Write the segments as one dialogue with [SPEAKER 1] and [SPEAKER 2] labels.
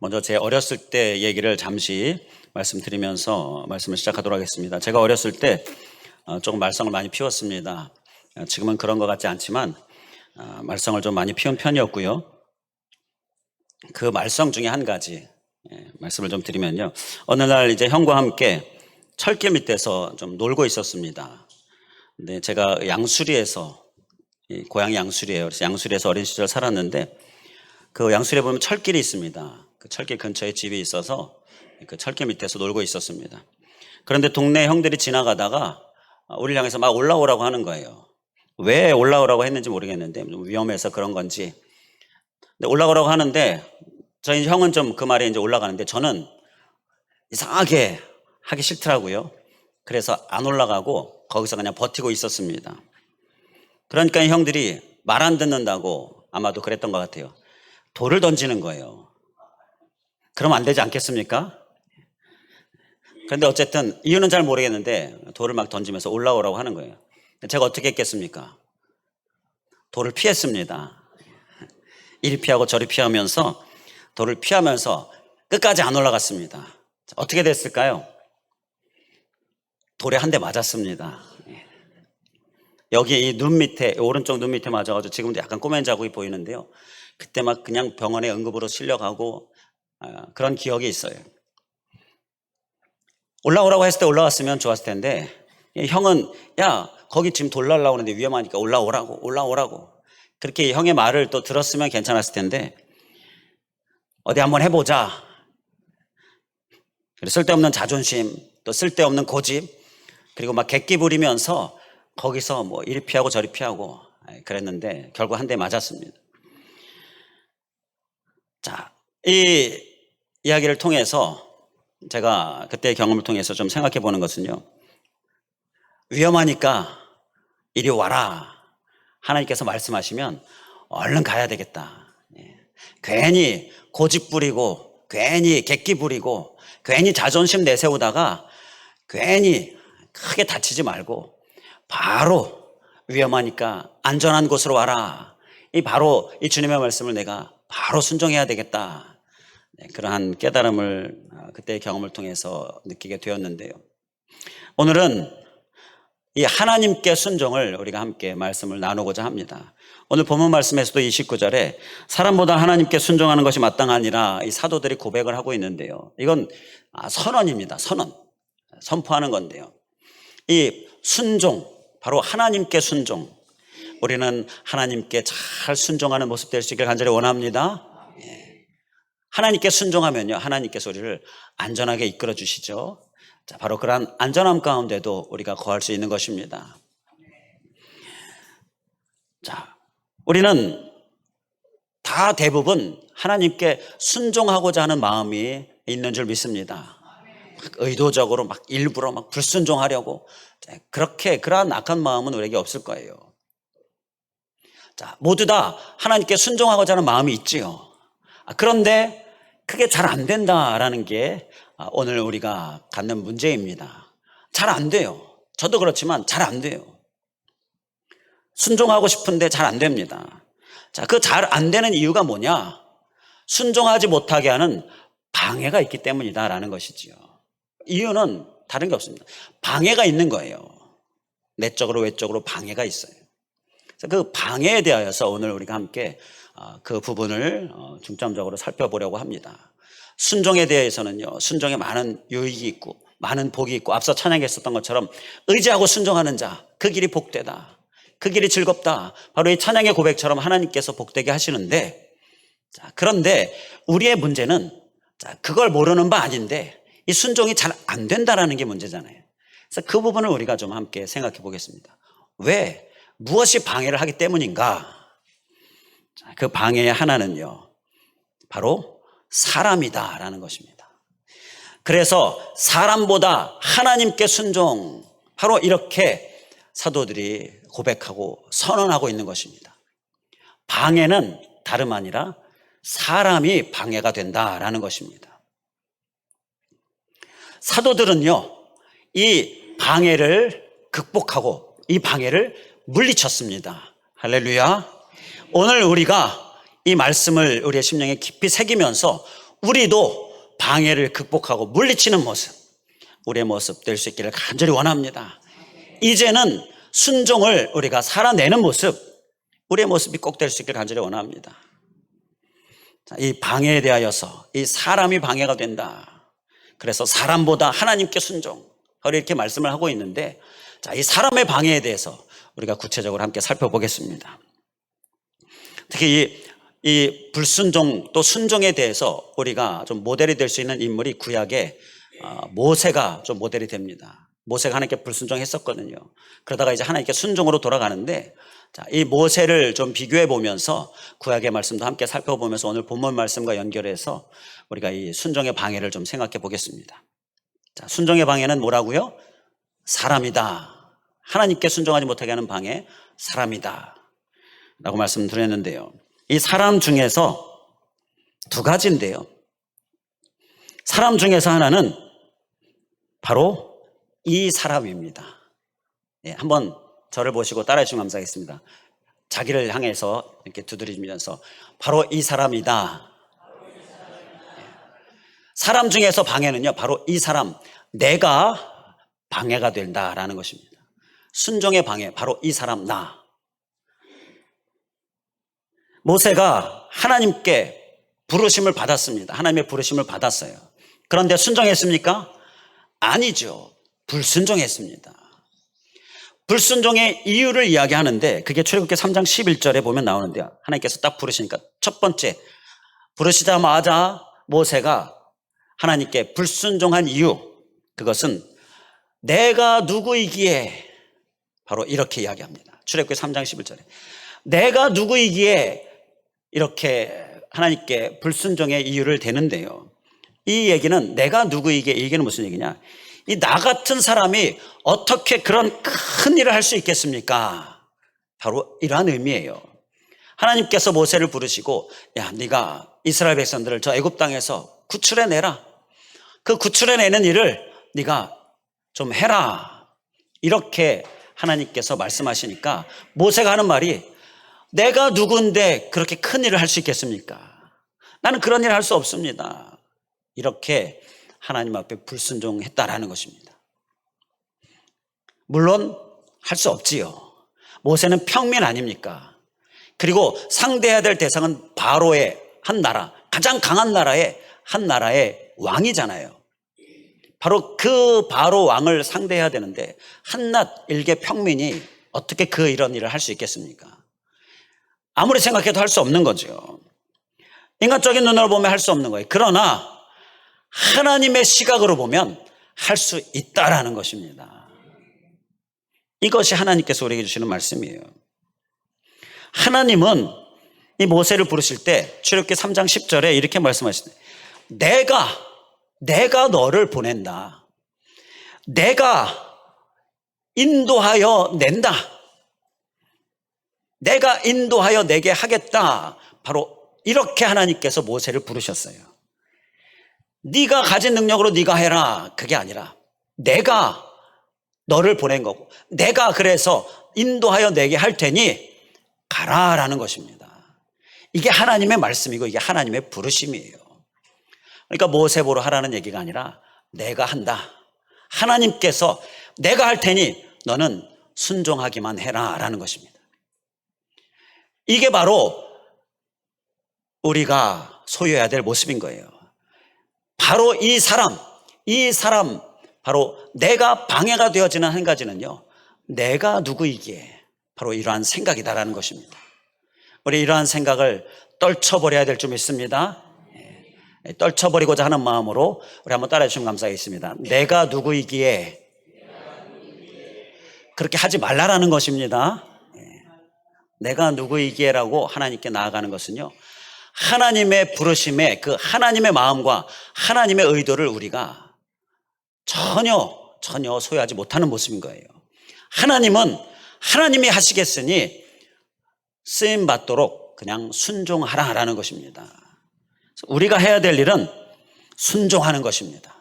[SPEAKER 1] 먼저 제 어렸을 때 얘기를 잠시 말씀드리면서 말씀을 시작하도록 하겠습니다. 제가 어렸을 때 조금 말썽을 많이 피웠습니다. 지금은 그런 것 같지 않지만 말썽을 좀 많이 피운 편이었고요. 그 말썽 중에 한 가지 말씀을 좀 드리면요. 어느 날 이제 형과 함께 철길 밑에서 좀 놀고 있었습니다. 근데 제가 양수리에서, 고향이 양수리예요. 그래서 양수리에서 어린 시절 살았는데 그 양수리에 보면 철길이 있습니다. 그 철길 근처에 집이 있어서 그 철길 밑에서 놀고 있었습니다. 그런데 동네 형들이 지나가다가 우리를 향해서 막 올라오라고 하는 거예요. 왜 올라오라고 했는지 모르겠는데 좀 위험해서 그런 건지. 근데 올라오라고 하는데 저희 형은 좀 그 말에 이제 올라가는데 저는 이상하게 하기 싫더라고요. 그래서 안 올라가고 거기서 그냥 버티고 있었습니다. 그러니까 형들이 말 안 듣는다고 아마도 그랬던 것 같아요. 돌을 던지는 거예요. 그럼 안 되지 않겠습니까? 그런데 어쨌든 이유는 잘 모르겠는데 돌을 막 던지면서 올라오라고 하는 거예요. 제가 어떻게 했겠습니까? 돌을 피했습니다. 이리 피하고 저리 피하면서 돌을 피하면서 끝까지 안 올라갔습니다. 어떻게 됐을까요? 돌에 한 대 맞았습니다. 여기 이 눈 밑에, 오른쪽 눈 밑에 맞아가지고 지금도 약간 꼬맨 자국이 보이는데요. 그때 막 그냥 병원에 응급으로 실려가고 그런 기억이 있어요. 올라오라고 했을 때 올라왔으면 좋았을 텐데 형은 야 거기 지금 돌 날라오는데 위험하니까 올라오라고 그렇게 형의 말을 또 들었으면 괜찮았을 텐데 어디 한번 해보자. 쓸데없는 자존심, 또 쓸데없는 고집, 그리고 막 객기 부리면서 거기서 뭐 이리 피하고 저리 피하고 그랬는데 결국 한 대 맞았습니다. 자, 이 이야기를 통해서 제가 그때의 경험을 통해서 좀 생각해 보는 것은요. 위험하니까 이리 와라. 하나님께서 말씀하시면 얼른 가야 되겠다. 괜히 고집 부리고 괜히 객기 부리고 괜히 자존심 내세우다가 괜히 크게 다치지 말고 바로 위험하니까 안전한 곳으로 와라. 바로 이 주님의 말씀을 내가 바로 순종해야 되겠다. 그러한 깨달음을 그때의 경험을 통해서 느끼게 되었는데요. 오늘은 이 하나님께 순종을 우리가 함께 말씀을 나누고자 합니다. 오늘 본문 말씀에서도 29절에 사람보다 하나님께 순종하는 것이 마땅하니라 이 사도들이 고백을 하고 있는데요. 이건 선언입니다. 선포하는 건데요. 이 순종, 바로 하나님께 순종. 우리는 하나님께 잘 순종하는 모습 될 수 있기를 간절히 원합니다. 하나님께 순종하면요, 하나님께서 우리를 안전하게 이끌어 주시죠. 자, 바로 그러한 안전함 가운데도 우리가 거할 수 있는 것입니다. 자, 우리는 다 대부분 하나님께 순종하고자 하는 마음이 있는 줄 믿습니다. 의도적으로 막 일부러 막 불순종하려고 그러한 악한 마음은 우리에게 없을 거예요. 자, 모두 다 하나님께 순종하고자 하는 마음이 있지요. 그런데 그게 잘 안 된다라는 게 오늘 우리가 갖는 문제입니다. 잘 안 돼요. 저도 그렇지만 잘 안 돼요. 순종하고 싶은데 잘 안 됩니다. 자, 그 잘 안 되는 이유가 뭐냐? 순종하지 못하게 하는 방해가 있기 때문이다라는 것이지요. 이유는 다른 게 없습니다. 방해가 있는 거예요. 내적으로 외적으로 방해가 있어요. 그 방해에 대하여서 오늘 우리가 함께 그 부분을 중점적으로 살펴보려고 합니다. 순종에 대해서는요, 순종에 많은 유익이 있고 많은 복이 있고 앞서 찬양했었던 것처럼 의지하고 순종하는 자, 그 길이 복되다, 그 길이 즐겁다, 바로 이 찬양의 고백처럼 하나님께서 복되게 하시는데, 자, 그런데 우리의 문제는 그걸 모르는 바 아닌데 이 순종이 잘 안 된다라는 게 문제잖아요. 그래서 그 부분을 우리가 좀 함께 생각해 보겠습니다. 왜? 무엇이 방해를 하기 때문인가? 그 방해의 하나는요, 바로 사람이다라는 것입니다. 그래서 사람보다 하나님께 순종, 바로 이렇게 사도들이 고백하고 선언하고 있는 것입니다. 방해는 다름 아니라 사람이 방해가 된다라는 것입니다. 사도들은요, 이 방해를 극복하고 이 방해를 물리쳤습니다. 할렐루야. 오늘 우리가 이 말씀을 우리의 심령에 깊이 새기면서 우리도 방해를 극복하고 물리치는 모습, 우리의 모습 될 수 있기를 간절히 원합니다. 이제는 순종을 우리가 살아내는 모습, 우리의 모습이 꼭 될 수 있기를 간절히 원합니다. 이 방해에 대하여서 이 사람이 방해가 된다. 그래서 사람보다 하나님께 순종, 이렇게 말씀을 하고 있는데, 자, 이 사람의 방해에 대해서 우리가 구체적으로 함께 살펴보겠습니다. 특히 이 불순종 또 순종에 대해서 우리가 좀 모델이 될 수 있는 인물이 구약의 모세가 좀 모델이 됩니다. 모세가 하나님께 불순종했었거든요. 그러다가 이제 하나님께 순종으로 돌아가는데, 자, 이 모세를 좀 비교해 보면서 구약의 말씀도 함께 살펴보면서 오늘 본문 말씀과 연결해서 우리가 이 순종의 방해를 좀 생각해 보겠습니다. 자, 순종의 방해는 뭐라고요? 사람이다. 하나님께 순종하지 못하게 하는 방해, 사람이다 라고 말씀드렸는데요, 이 사람 중에서 두 가지인데요, 사람 중에서 하나는 바로 이 사람입니다. 한번 저를 보시고 따라해 주시면 감사하겠습니다. 자기를 향해서 이렇게 두드리면서 바로 이 사람이다. 사람 중에서 방해는요, 바로 이 사람, 내가 방해가 된다라는 것입니다. 순종의 방해, 바로 이 사람, 나. 모세가 하나님께 부르심을 받았습니다. 하나님의 부르심을 받았어요. 그런데 순종했습니까? 아니죠. 불순종했습니다. 불순종의 이유를 이야기하는데, 그게 출애굽기 3장 11절에 보면 나오는데요, 하나님께서 딱 부르시니까 첫 번째, 부르시자마자 모세가 하나님께 불순종한 이유, 그것은 내가 누구이기에, 바로 이렇게 이야기합니다. 출애굽기 3장 11절에 내가 누구이기에 이렇게 하나님께 불순종의 이유를 대는데요, 이 얘기는 내가 누구이기에, 이 얘기는 무슨 얘기냐, 이 나 같은 사람이 어떻게 그런 큰 일을 할 수 있겠습니까? 바로 이러한 의미예요. 하나님께서 모세를 부르시고, 야, 네가 이스라엘 백성들을 저 애굽 땅에서 구출해내라. 그 구출해내는 일을 네가 좀 해라. 이렇게 하나님께서 말씀하시니까 모세가 하는 말이, 내가 누군데 그렇게 큰 일을 할 수 있겠습니까? 나는 그런 일을 할 수 없습니다. 이렇게 하나님 앞에 불순종했다라는 것입니다. 물론 할 수 없지요. 모세는 평민 아닙니까? 그리고 상대해야 될 대상은 바로의 한 나라, 가장 강한 나라의 한 나라의 왕이잖아요. 바로 그 바로 왕을 상대해야 되는데, 한낱 일개 평민이 어떻게 이런 일을 할 수 있겠습니까? 아무리 생각해도 할 수 없는 거죠. 인간적인 눈으로 보면 할 수 없는 거예요. 그러나 하나님의 시각으로 보면 할 수 있다라는 것입니다. 이것이 하나님께서 우리에게 주시는 말씀이에요. 하나님은 이 모세를 부르실 때 출애굽기 3장 10절에 이렇게 말씀하시네요. 내가 너를 보낸다. 내가 인도하여 낸다. 내가 인도하여 내게 하겠다. 바로 이렇게 하나님께서 모세를 부르셨어요. 네가 가진 능력으로 네가 해라, 그게 아니라 내가 너를 보낸 거고, 내가 그래서 인도하여 내게 할 테니 가라라는 것입니다. 이게 하나님의 말씀이고 이게 하나님의 부르심이에요. 그러니까 모세 보러 하라는 얘기가 아니라 내가 한다. 하나님께서 내가 할 테니 너는 순종하기만 해라 라는 것입니다. 이게 바로 우리가 소유해야 될 모습인 거예요. 바로 이 사람, 바로 내가 방해가 되어지는 한 가지는요, 내가 누구이기에, 바로 이러한 생각이다라는 것입니다. 우리 이러한 생각을 떨쳐버려야 될 줄 믿습니다. 떨쳐버리고자 하는 마음으로 우리 한번 따라해 주시면 감사하겠습니다. 내가 누구이기에, 그렇게 하지 말라라는 것입니다. 내가 누구이기에라고 하나님께 나아가는 것은요, 하나님의 부르심에 그 하나님의 마음과 하나님의 의도를 우리가 전혀 소유하지 못하는 모습인 거예요. 하나님은 하나님이 하시겠으니 쓰임 받도록 그냥 순종하라라는 것입니다. 우리가 해야 될 일은 순종하는 것입니다.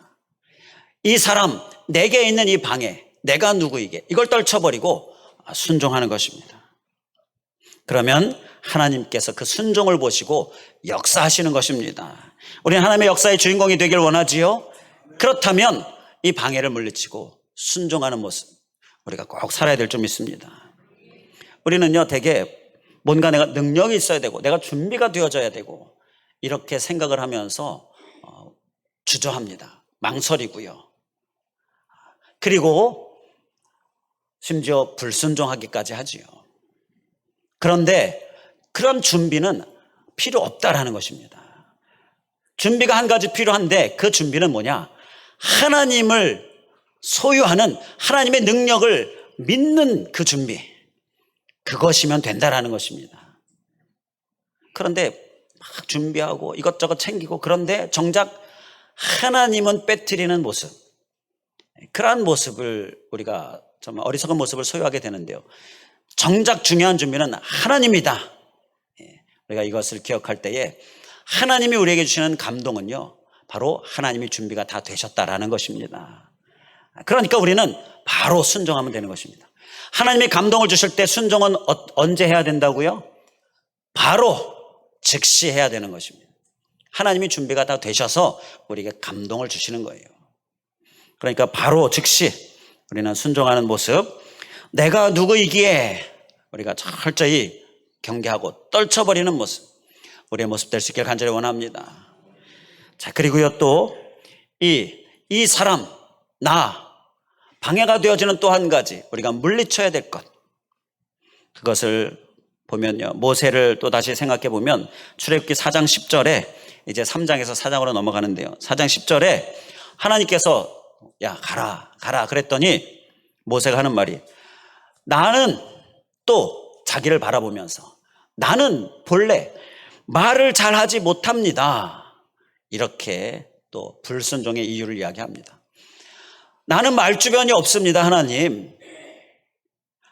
[SPEAKER 1] 이 사람, 내게 있는 이 방해, 내가 누구이게, 이걸 떨쳐버리고 순종하는 것입니다. 그러면 하나님께서 그 순종을 보시고 역사하시는 것입니다. 우리는 하나님의 역사의 주인공이 되길 원하지요. 그렇다면 이 방해를 물리치고 순종하는 모습 우리가 꼭 살아야 될 줄 믿습니다. 우리는요, 되게 뭔가 내가 능력이 있어야 되고 내가 준비가 되어져야 되고 이렇게 생각을 하면서 주저합니다. 망설이고요. 그리고 심지어 불순종하기까지 하지요. 그런데 그런 준비는 필요 없다라는 것입니다. 준비가 한 가지 필요한데 그 준비는 뭐냐? 하나님을 소유하는 하나님의 능력을 믿는 그 준비, 그것이면 된다라는 것입니다. 그런데 막 준비하고 이것저것 챙기고 그런데 정작 하나님은 빼뜨리는 모습, 그러한 모습을 우리가 정말 어리석은 모습을 소유하게 되는데요. 정작 중요한 준비는 하나님이다. 우리가 이것을 기억할 때에 하나님이 우리에게 주시는 감동은요, 바로 하나님이 준비가 다 되셨다라는 것입니다. 그러니까 우리는 바로 순종하면 되는 것입니다. 하나님이 감동을 주실 때 순종은 언제 해야 된다고요? 바로 즉시 해야 되는 것입니다. 하나님이 준비가 다 되셔서 우리에게 감동을 주시는 거예요. 그러니까 바로 즉시 우리는 순종하는 모습, 내가 누구이기에 우리가 철저히 경계하고 떨쳐버리는 모습, 우리의 모습 될 수 있기를 간절히 원합니다. 자, 그리고요, 또 이 사람, 나, 방해가 되어지는 또 한 가지 우리가 물리쳐야 될 것, 그것을 보면요, 모세를 또 다시 생각해 보면 출애굽기 4장 10절에 이제 3장에서 4장으로 넘어가는데요, 4장 10절에 하나님께서 야, 가라 그랬더니 모세가 하는 말이, 나는 또 자기를 바라보면서 나는 본래 말을 잘하지 못합니다. 이렇게 또 불순종의 이유를 이야기합니다. 나는 말주변이 없습니다.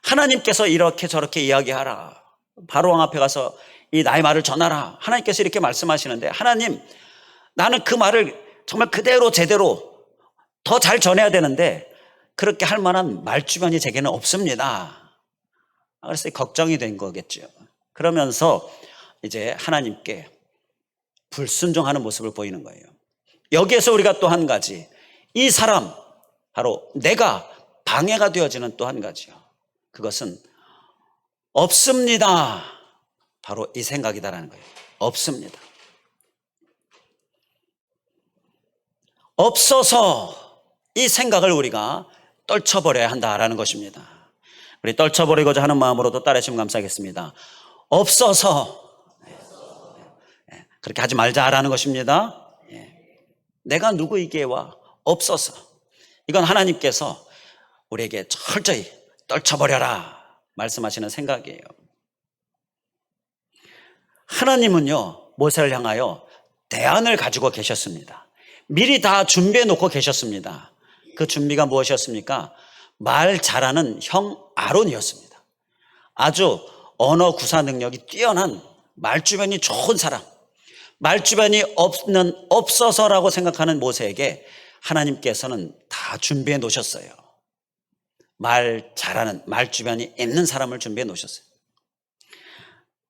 [SPEAKER 1] 하나님께서 이렇게 저렇게 이야기하라, 바로왕 앞에 가서 이 나의 말을 전하라, 하나님께서 이렇게 말씀하시는데, 하나님, 나는 그 말을 정말 그대로 제대로 더 잘 전해야 되는데 그렇게 할 만한 말주변이 제게는 없습니다. 그래서 걱정이 된 거겠죠. 그러면서 이제 하나님께 불순종하는 모습을 보이는 거예요. 여기에서 우리가 또 한 가지, 이 사람, 바로 내가 방해가 되어지는 또 한 가지요. 그것은 없습니다. 바로 이 생각이다라는 거예요. 없습니다. 없어서 이 생각을 우리가 떨쳐버려야 한다라는 것입니다. 우리 떨쳐버리고자 하는 마음으로도 따르시면 감사하겠습니다. 없어서, 그렇게 하지 말자라는 것입니다. 내가 누구이기에와 없어서, 이건 하나님께서 우리에게 철저히 떨쳐버려라 말씀하시는 생각이에요. 하나님은요, 모세를 향하여 대안을 가지고 계셨습니다. 미리 다 준비해 놓고 계셨습니다. 그 준비가 무엇이었습니까? 말 잘하는 형 아론이었습니다. 아주 언어 구사 능력이 뛰어난, 말주변이 좋은 사람, 말주변이 없어서라고 생각하는 모세에게 하나님께서는 다 준비해 놓으셨어요. 말 잘하는, 말주변이 있는 사람을 준비해 놓으셨어요.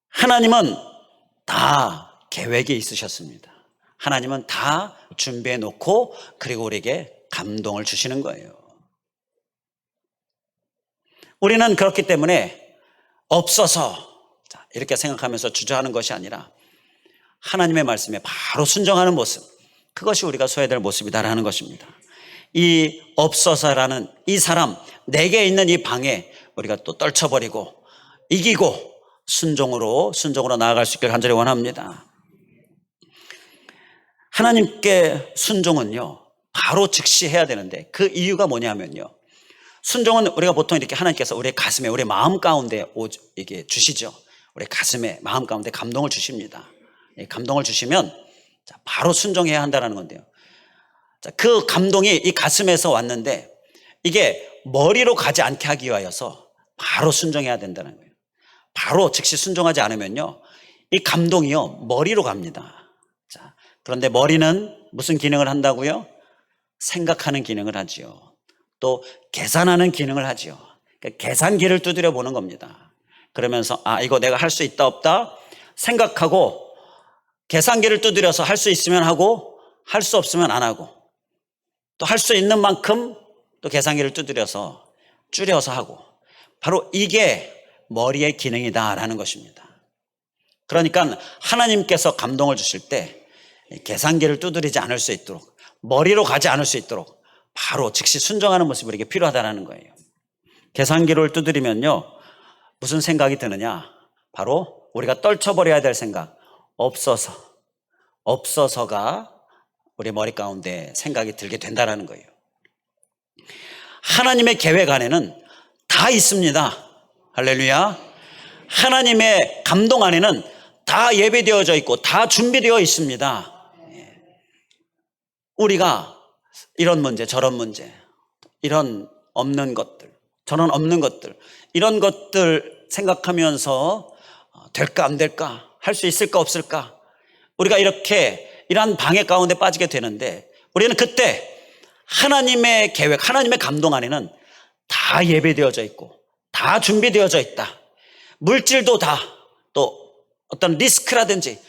[SPEAKER 1] 하나님은 다 계획이 있으셨습니다. 하나님은 다 준비해 놓고 그리고 우리에게 감동을 주시는 거예요. 우리는 그렇기 때문에 없어서 이렇게 생각하면서 주저하는 것이 아니라 하나님의 말씀에 바로 순종하는 모습, 그것이 우리가 소해야 될 모습이다라는 것입니다. 이 없어서라는 이 사람, 내게 있는 이 방해 우리가 또 떨쳐버리고 이기고 순종으로 나아갈 수 있기를 간절히 원합니다. 하나님께 순종은요, 바로 즉시 해야 되는데 그 이유가 뭐냐면요, 순종은 우리가 보통 이렇게 하나님께서 우리의 가슴에, 우리의 마음 가운데 이게 주시죠. 우리 가슴에, 마음 가운데 감동을 주십니다. 감동을 주시면 바로 순종해야 한다는 건데요, 그 감동이 이 가슴에서 왔는데 이게 머리로 가지 않게 하기 위하여서 바로 순종해야 된다는 거예요. 바로 즉시 순종하지 않으면요, 이 감동이요 머리로 갑니다. 그런데 머리는 무슨 기능을 한다고요? 생각하는 기능을 하지요. 또 계산하는 기능을 하지요. 그러니까 계산기를 두드려 보는 겁니다. 그러면서 이거 내가 할 수 있다 없다 생각하고 계산기를 두드려서 할 수 있으면 하고 할 수 없으면 안 하고, 또 할 수 있는 만큼 또 계산기를 두드려서 줄여서 하고, 바로 이게 머리의 기능이다라는 것입니다. 그러니까 하나님께서 감동을 주실 때 계산기를 두드리지 않을 수 있도록, 머리로 가지 않을 수 있도록 바로 즉시 순종하는 모습이 우리에게 필요하다는 거예요. 계산기를 두드리면요, 무슨 생각이 드느냐? 바로 우리가 떨쳐버려야 될 생각, 없어서가 우리 머리 가운데 생각이 들게 된다는 거예요. 하나님의 계획 안에는 다 있습니다. 할렐루야. 하나님의 감동 안에는 다 예배되어져 있고 다 준비되어 있습니다. 우리가 이런 문제, 저런 문제, 이런 없는 것들, 저런 없는 것들, 이런 것들 생각하면서 될까 안 될까, 할 수 있을까 없을까, 우리가 이러한 방해 가운데 빠지게 되는데, 우리는 그때 하나님의 계획, 하나님의 감동 안에는 다 예배되어져 있고 다 준비되어져 있다. 물질도 다, 또 어떤 리스크라든지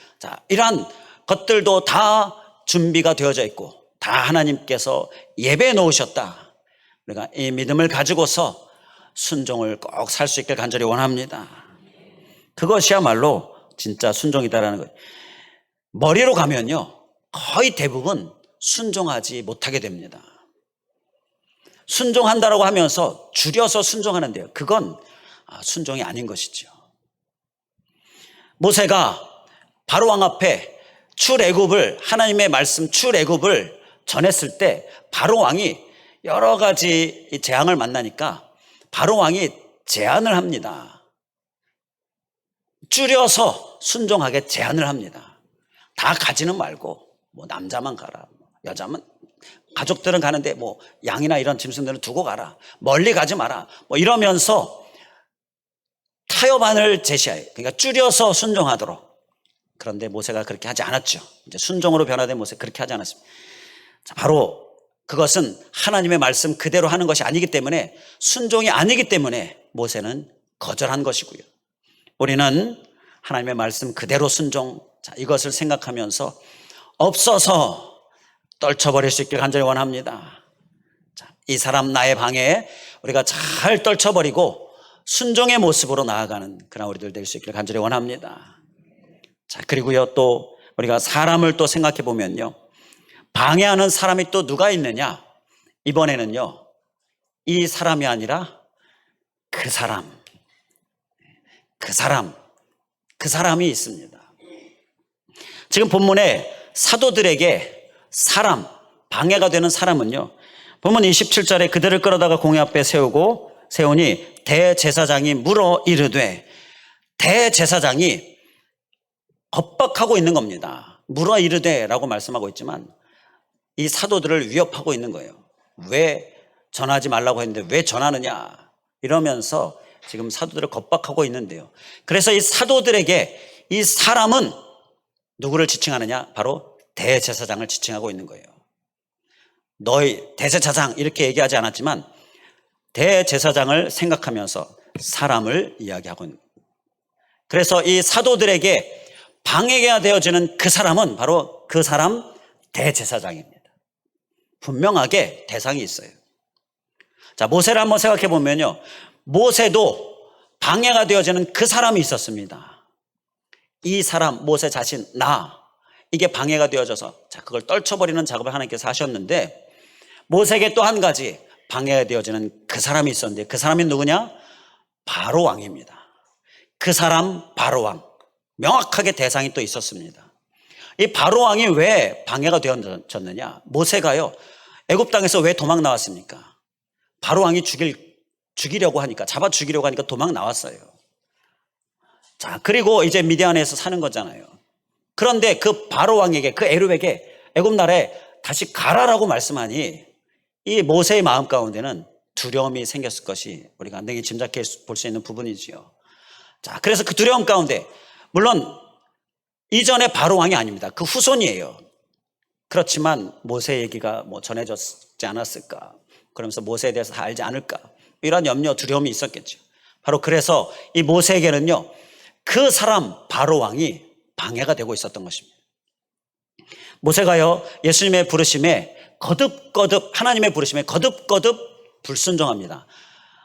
[SPEAKER 1] 이러한 것들도 다 준비가 되어져 있고 다 하나님께서 예배해 놓으셨다. 우리가 이 믿음을 가지고서 순종을 꼭 살 수 있길 간절히 원합니다. 그것이야말로 진짜 순종이다라는 거예요. 머리로 가면요, 거의 대부분 순종하지 못하게 됩니다. 순종한다라고 하면서 줄여서 순종하는데요, 그건 순종이 아닌 것이죠. 모세가 바로왕 앞에 출애굽을, 하나님의 말씀 출애굽을 전했을 때 바로왕이 여러 가지 재앙을 만나니까 바로왕이 제안을 합니다. 줄여서 순종하게 제안을 합니다. 다 가지는 말고 남자만 가라, 여자만, 가족들은 가는데 양이나 이런 짐승들은 두고 가라, 멀리 가지 마라, 이러면서 타협안을 제시해요. 그러니까 줄여서 순종하도록. 그런데 모세가 그렇게 하지 않았죠. 이제 순종으로 변화된 모세, 그렇게 하지 않았습니다. 바로 그것은 하나님의 말씀 그대로 하는 것이 아니기 때문에, 순종이 아니기 때문에 모세는 거절한 것이고요. 우리는 하나님의 말씀 그대로 순종, 이것을 생각하면서 없어서 떨쳐버릴 수 있길 간절히 원합니다. 이 사람 나의 방해 우리가 잘 떨쳐버리고 순종의 모습으로 나아가는 그런 우리들 될 수 있길 간절히 원합니다. 그리고요, 또 우리가 사람을 또 생각해 보면요, 방해하는 사람이 또 누가 있느냐? 이번에는요, 이 사람이 아니라 그 사람이 있습니다. 지금 본문에 사도들에게 방해가 되는 사람은요, 본문 27절에 그들을 끌어다가 공회 앞에 세우니 대제사장이 물어 이르되, 대제사장이 겁박하고 있는 겁니다. 물어 이르되라고 말씀하고 있지만 이 사도들을 위협하고 있는 거예요. 왜 전하지 말라고 했는데 왜 전하느냐, 이러면서 지금 사도들을 겁박하고 있는데요. 그래서 이 사도들에게 이 사람은 누구를 지칭하느냐? 바로 대제사장을 지칭하고 있는 거예요. 너희 대제사장 이렇게 얘기하지 않았지만 대제사장을 생각하면서 사람을 이야기하고 있는 거예요. 그래서 이 사도들에게 방해가 되어지는 그 사람은 바로 그 사람 대제사장입니다. 분명하게 대상이 있어요. 모세를 한번 생각해 보면요, 모세도 방해가 되어지는 그 사람이 있었습니다. 이 사람, 모세 자신, 이게 방해가 되어져서 그걸 떨쳐버리는 작업을 하나님께서 하셨는데, 모세에게 또 한 가지 방해가 되어지는 그 사람이 있었는데, 그 사람이 누구냐? 바로왕입니다. 그 사람 바로왕, 명확하게 대상이 또 있었습니다. 이 바로왕이 왜 방해가 되어졌느냐? 모세가요, 애굽 땅에서 왜 도망 나왔습니까? 바로왕이 죽이려고 하니까, 잡아 죽이려고 하니까 도망 나왔어요. 그리고 이제 미디안에서 사는 거잖아요. 그런데 그 바로왕에게, 그 에룹에게 애굽 나라에 다시 가라라고 말씀하니 이 모세의 마음 가운데는 두려움이 생겼을 것이 우리가 능히 짐작해 볼 수 있는 부분이지요. 그래서 그 두려움 가운데, 물론 이전에 바로왕이 아닙니다. 그 후손이에요. 그렇지만 모세 얘기가 전해졌지 않았을까, 그러면서 모세에 대해서 다 알지 않을까, 이런 염려, 두려움이 있었겠죠. 바로 그래서 이 모세에게는요, 그 사람 바로 왕이 방해가 되고 있었던 것입니다. 모세가요, 예수님의 부르심에 거듭거듭, 하나님의 부르심에 거듭거듭 불순종합니다.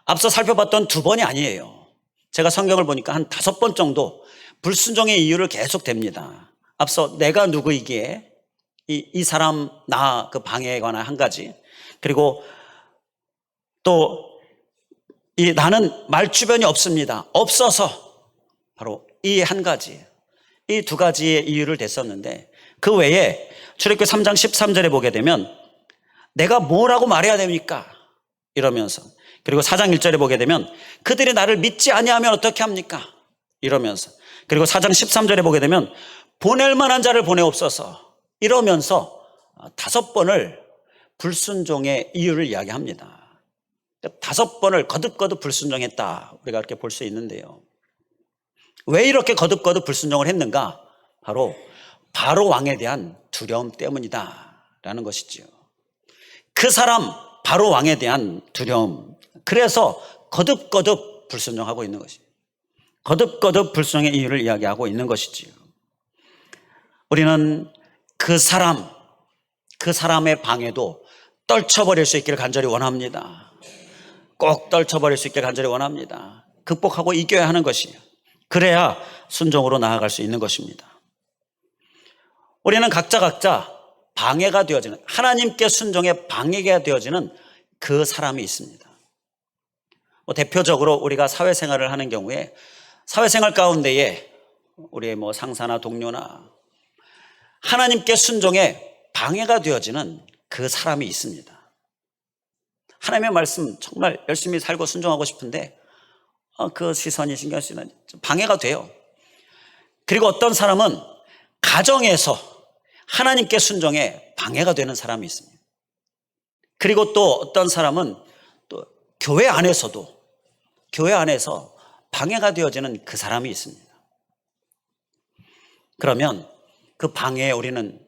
[SPEAKER 1] 앞서 살펴봤던 2번이 아니에요. 제가 성경을 보니까 한 5번 정도 불순종의 이유를 계속 댑니다. 앞서 내가 누구이기에 이 사람 나 그 방해에 관한 한 가지, 그리고 또 이 나는 말주변이 없습니다. 없어서 바로 이 한 가지, 이 2가지의 이유를 댔었는데, 그 외에 출애굽기 3장 13절에 보게 되면 내가 뭐라고 말해야 됩니까? 이러면서, 그리고 4장 1절에 보게 되면 그들이 나를 믿지 아니하면 어떻게 합니까? 이러면서, 그리고 4장 13절에 보게 되면 보낼 만한 자를 보내옵소서, 이러면서 5번을 불순종의 이유를 이야기합니다. 5번을 거듭거듭 불순종했다, 우리가 그렇게 볼 수 있는데요. 왜 이렇게 거듭거듭 불순종을 했는가? 바로 왕에 대한 두려움 때문이다라는 것이지요. 그 사람 바로 왕에 대한 두려움, 그래서 거듭거듭 불순종하고 있는 것입니다. 거듭거듭 불순종의 이유를 이야기하고 있는 것이지요. 우리는 그 사람의 방해도 떨쳐버릴 수 있기를 간절히 원합니다. 꼭 떨쳐버릴 수 있기를 간절히 원합니다. 극복하고 이겨야 하는 것이에요. 그래야 순종으로 나아갈 수 있는 것입니다. 우리는 각자 방해가 되어지는, 하나님께 순종에 방해가 되어지는 그 사람이 있습니다. 대표적으로 우리가 사회생활을 하는 경우에 사회생활 가운데에 우리의 상사나 동료나 하나님께 순종에 방해가 되어지는 그 사람이 있습니다. 하나님의 말씀 정말 열심히 살고 순종하고 싶은데 그 시선이 신경 쓰이는 방해가 돼요. 그리고 어떤 사람은 가정에서 하나님께 순종에 방해가 되는 사람이 있습니다. 그리고 또 어떤 사람은 또 교회 안에서 방해가 되어지는 그 사람이 있습니다. 그러면 그 방해에 우리는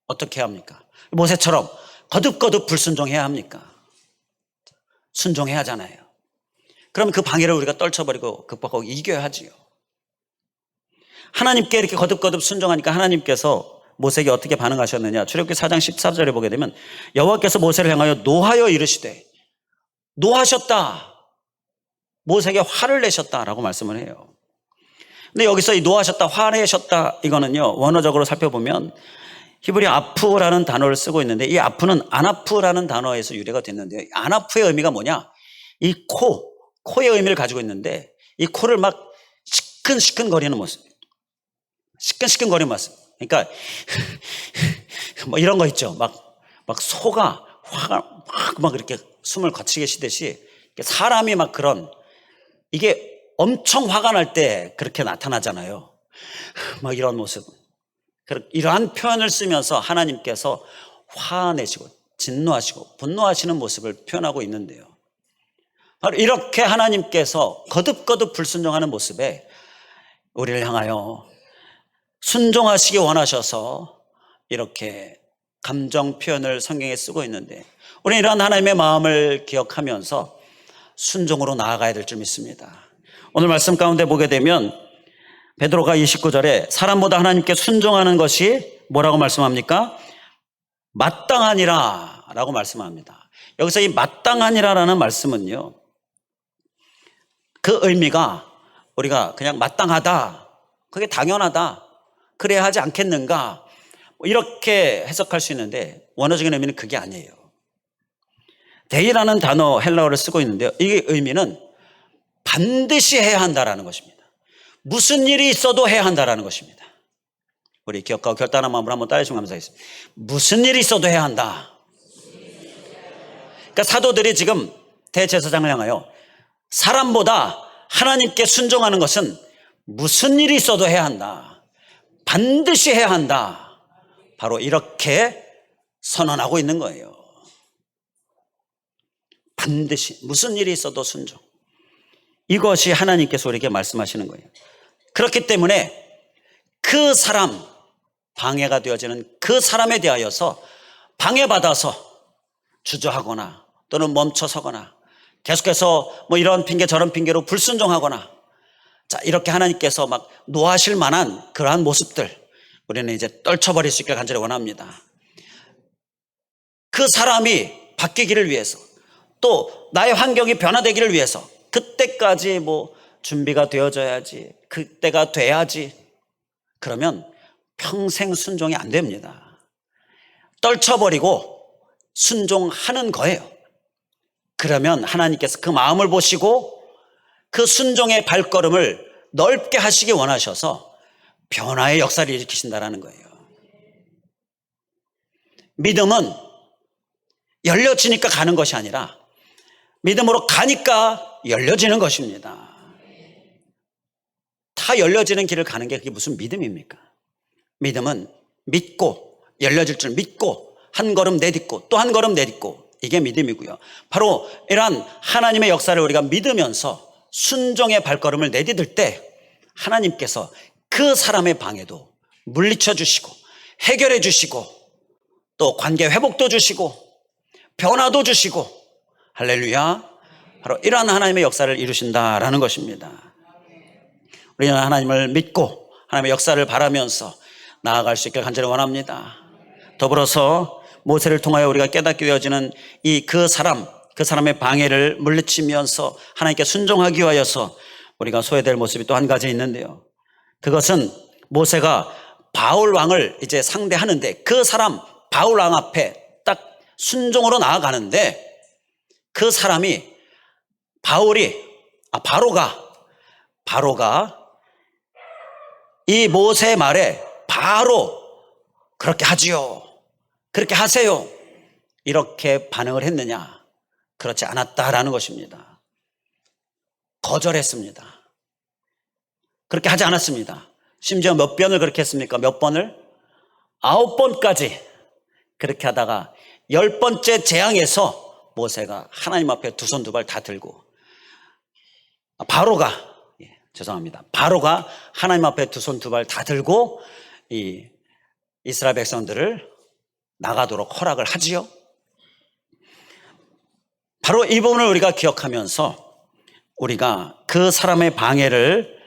[SPEAKER 1] 어떻게 해야 합니까? 모세처럼 거듭거듭 불순종해야 합니까? 순종해야 하잖아요. 그럼 그 방해를 우리가 떨쳐버리고 극복하고 이겨야 하지요. 하나님께 이렇게 거듭거듭 순종하니까 하나님께서 모세에게 어떻게 반응하셨느냐? 출애굽기 4장 14절에 보게 되면 여호와께서 모세를 향하여 노하여 이르시되, 노하셨다, 모세에게 화를 내셨다라고 말씀을 해요. 근데 여기서 이 노하셨다, 화내셨다, 이거는요, 원어적으로 살펴보면 히브리 아프라는 단어를 쓰고 있는데, 이 아프는 아나프라는 단어에서 유래가 됐는데요. 아나프의 의미가 뭐냐? 이 코의 의미를 가지고 있는데, 이 코를 막 시큰시큰거리는 모습, 시큰시큰거리는 모습. 그러니까 이런 거 있죠. 막 소가 화가 막 이렇게 숨을 거치게 쉬듯이 사람이 막 그런, 이게 엄청 화가 날 때 그렇게 나타나잖아요. 막 이런 모습, 이러한 표현을 쓰면서 하나님께서 화내시고 진노하시고 분노하시는 모습을 표현하고 있는데요. 바로 이렇게 하나님께서 거듭거듭 불순종하는 모습에 우리를 향하여 순종하시기 원하셔서 이렇게 감정 표현을 성경에 쓰고 있는데, 우리는 이러한 하나님의 마음을 기억하면서 순종으로 나아가야 될 줄 믿습니다. 오늘 말씀 가운데 보게 되면 베드로가 29절에 사람보다 하나님께 순종하는 것이 뭐라고 말씀합니까? 마땅하니라 라고 말씀합니다. 여기서 이 마땅하니라 라는 말씀은요, 그 의미가 우리가 그냥 마땅하다, 그게 당연하다, 그래야 하지 않겠는가, 이렇게 해석할 수 있는데 원어적인 의미는 그게 아니에요. 데이라는 단어 헬라어를 쓰고 있는데요, 이 의미는 반드시 해야 한다라는 것입니다. 무슨 일이 있어도 해야 한다라는 것입니다. 우리 기억하고 결단한 마음으로 한번 따라해주시면 감사하겠습니다. 무슨 일이 있어도 해야 한다. 그러니까 사도들이 지금 대제사장을 향하여 사람보다 하나님께 순종하는 것은 무슨 일이 있어도 해야 한다, 반드시 해야 한다, 바로 이렇게 선언하고 있는 거예요. 반드시 무슨 일이 있어도 순종, 이것이 하나님께서 우리에게 말씀하시는 거예요. 그렇기 때문에 그 사람, 방해가 되어지는 그 사람에 대하여서 방해받아서 주저하거나 또는 멈춰서거나 계속해서 뭐 이런 핑계 저런 핑계로 불순종하거나, 자, 이렇게 하나님께서 막 노하실 만한 그러한 모습들, 우리는 이제 떨쳐버릴 수 있길 간절히 원합니다. 그 사람이 바뀌기를 위해서, 또 나의 환경이 변화되기를 위해서 그때까지 뭐 준비가 되어져야지, 그때가 돼야지, 그러면 평생 순종이 안 됩니다. 떨쳐버리고 순종하는 거예요. 그러면 하나님께서 그 마음을 보시고 그 순종의 발걸음을 넓게 하시기 원하셔서 변화의 역사를 일으키신다는 거예요. 믿음은 열려지니까 가는 것이 아니라 믿음으로 가니까 열려지는 것입니다. 다 열려지는 길을 가는 게 그게 무슨 믿음입니까? 믿음은 믿고, 열려질 줄 믿고, 한 걸음 내딛고 또 한 걸음 내딛고, 이게 믿음이고요. 바로 이러한 하나님의 역사를 우리가 믿으면서 순종의 발걸음을 내디딜 때 하나님께서 그 사람의 방해도 물리쳐 주시고 해결해 주시고 또 관계 회복도 주시고 변화도 주시고, 할렐루야, 바로 이러한 하나님의 역사를 이루신다라는 것입니다. 우리는 하나님을 믿고 하나님의 역사를 바라면서 나아갈 수 있길 간절히 원합니다. 더불어서 모세를 통하여 우리가 깨닫게 되어지는 그 사람의 방해를 물리치면서 하나님께 순종하기 위하여서 우리가 소외될 모습이 또 한 가지 있는데요. 그것은 모세가 바울 왕을 이제 상대하는데 그 사람 바울 왕 앞에 딱 순종으로 나아가는데, 그 사람이 바로가 이 모세의 말에 바로 그렇게 하지요, 그렇게 하세요, 이렇게 반응을 했느냐? 그렇지 않았다라는 것입니다. 거절했습니다. 그렇게 하지 않았습니다. 심지어 몇 번을 그렇게 했습니까? 몇 번을? 9번까지 그렇게 하다가 10번째 재앙에서 모세가 하나님 앞에 두 손 두 발 다 들고, 바로가 하나님 앞에 두 손 두 발 다 들고 이 이스라엘 백성들을 나가도록 허락을 하지요. 바로 이 부분을 우리가 기억하면서 우리가 그 사람의 방해를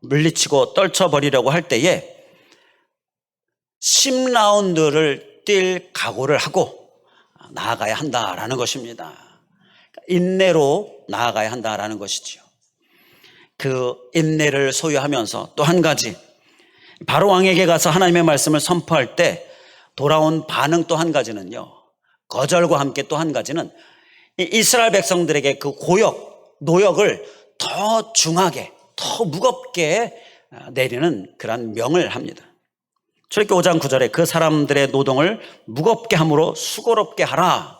[SPEAKER 1] 물리치고 떨쳐버리려고 할 때에 10라운드를 뛸 각오를 하고 나아가야 한다라는 것입니다. 인내로 나아가야 한다라는 것이죠. 그 인내를 소유하면서 또 한 가지, 바로 왕에게 가서 하나님의 말씀을 선포할 때 돌아온 반응 또 한 가지는요, 거절과 함께 또 한 가지는 이스라엘 백성들에게 그 노역을 더 중하게, 더 무겁게 내리는 그런 명을 합니다. 출애굽기 5장 9절에 그 사람들의 노동을 무겁게 함으로 수고롭게 하라.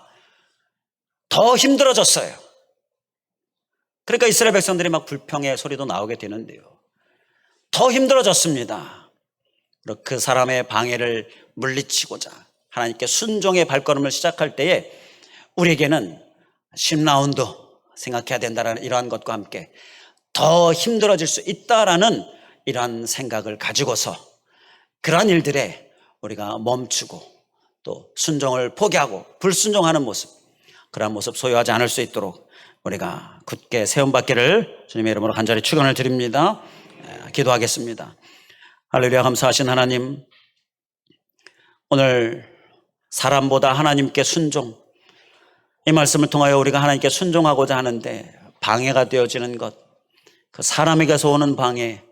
[SPEAKER 1] 더 힘들어졌어요. 그러니까 이스라엘 백성들이 막 불평의 소리도 나오게 되는데요, 더 힘들어졌습니다. 그 사람의 방해를 물리치고자 하나님께 순종의 발걸음을 시작할 때에 우리에게는 10라운드 생각해야 된다는 이러한 것과 함께 더 힘들어질 수 있다라는 이러한 생각을 가지고서 그러한 일들에 우리가 멈추고 또 순종을 포기하고 불순종하는 모습, 그러한 모습 소유하지 않을 수 있도록 우리가 굳게 세움받기를 주님의 이름으로 간절히 축원을 드립니다. 기도하겠습니다. 할렐루야. 감사하신 하나님, 오늘 사람보다 하나님께 순종, 이 말씀을 통하여 우리가 하나님께 순종하고자 하는데 방해가 되어지는 것, 그 사람에게서 오는 방해,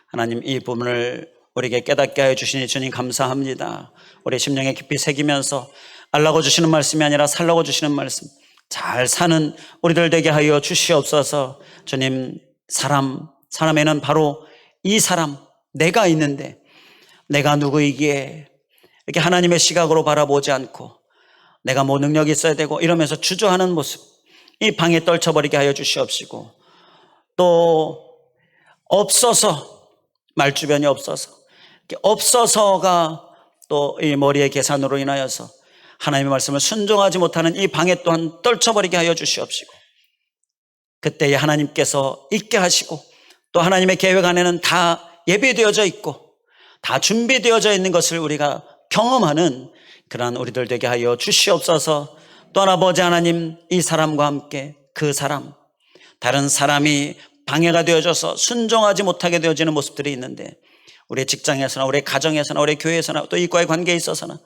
[SPEAKER 1] 하나님 이 부분을 우리에게 깨닫게 하여 주시니 주님 감사합니다. 우리 심령에 깊이 새기면서 알라고 주시는 말씀이 아니라 살라고 주시는 말씀, 잘 사는 우리들 되게 하여 주시옵소서. 주님, 사람에는 바로 이 사람, 내가 있는데 내가 누구이기에 이렇게 하나님의 시각으로 바라보지 않고 내가 뭐 능력이 있어야 되고 이러면서 주저하는 모습, 이 방에 떨쳐버리게 하여 주시옵시고, 또 말주변이 없어서가 또 이 머리의 계산으로 인하여서 하나님의 말씀을 순종하지 못하는 이 방에 또한 떨쳐버리게 하여 주시옵시고, 그때에 하나님께서 있게 하시고 또 하나님의 계획 안에는 다 예비되어져 있고 다 준비되어져 있는 것을 우리가 경험하는 그러한 우리들 되게 하여 주시옵소서. 또 아버지 하나님, 이 사람과 함께 그 사람, 다른 사람이 방해가 되어져서 순종하지 못하게 되어지는 모습들이 있는데, 우리 직장에서나 우리 가정에서나 우리 교회에서나 또 이과의 관계에 있어서는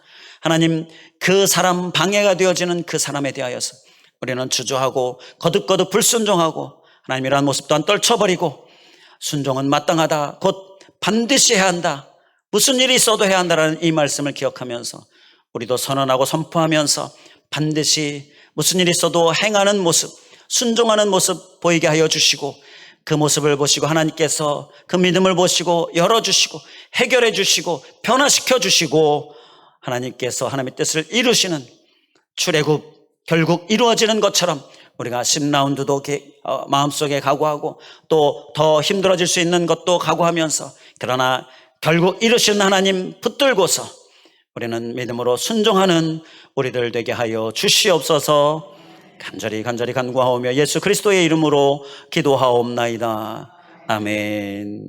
[SPEAKER 1] 하나님, 그 사람 방해가 되어지는 그 사람에 대하여서 우리는 주저하고 거듭거듭 불순종하고, 하나님 이러한 모습 또한 떨쳐버리고, 순종은 마땅하다, 곧 반드시 해야 한다, 무슨 일이 있어도 해야 한다라는 이 말씀을 기억하면서 우리도 선언하고 선포하면서 반드시 무슨 일이 있어도 행하는 모습, 순종하는 모습 보이게 하여 주시고, 그 모습을 보시고 하나님께서 그 믿음을 보시고 열어주시고 해결해 주시고 변화시켜 주시고, 하나님께서 하나님의 뜻을 이루시는 출애굽 결국 이루어지는 것처럼 우리가 10라운드도 마음속에 각오하고 또 더 힘들어질 수 있는 것도 각오하면서, 그러나 결국 이루시는 하나님 붙들고서 우리는 믿음으로 순종하는 우리들 되게 하여 주시옵소서. 간절히 간구하오며 예수 그리스도의 이름으로 기도하옵나이다. 아멘.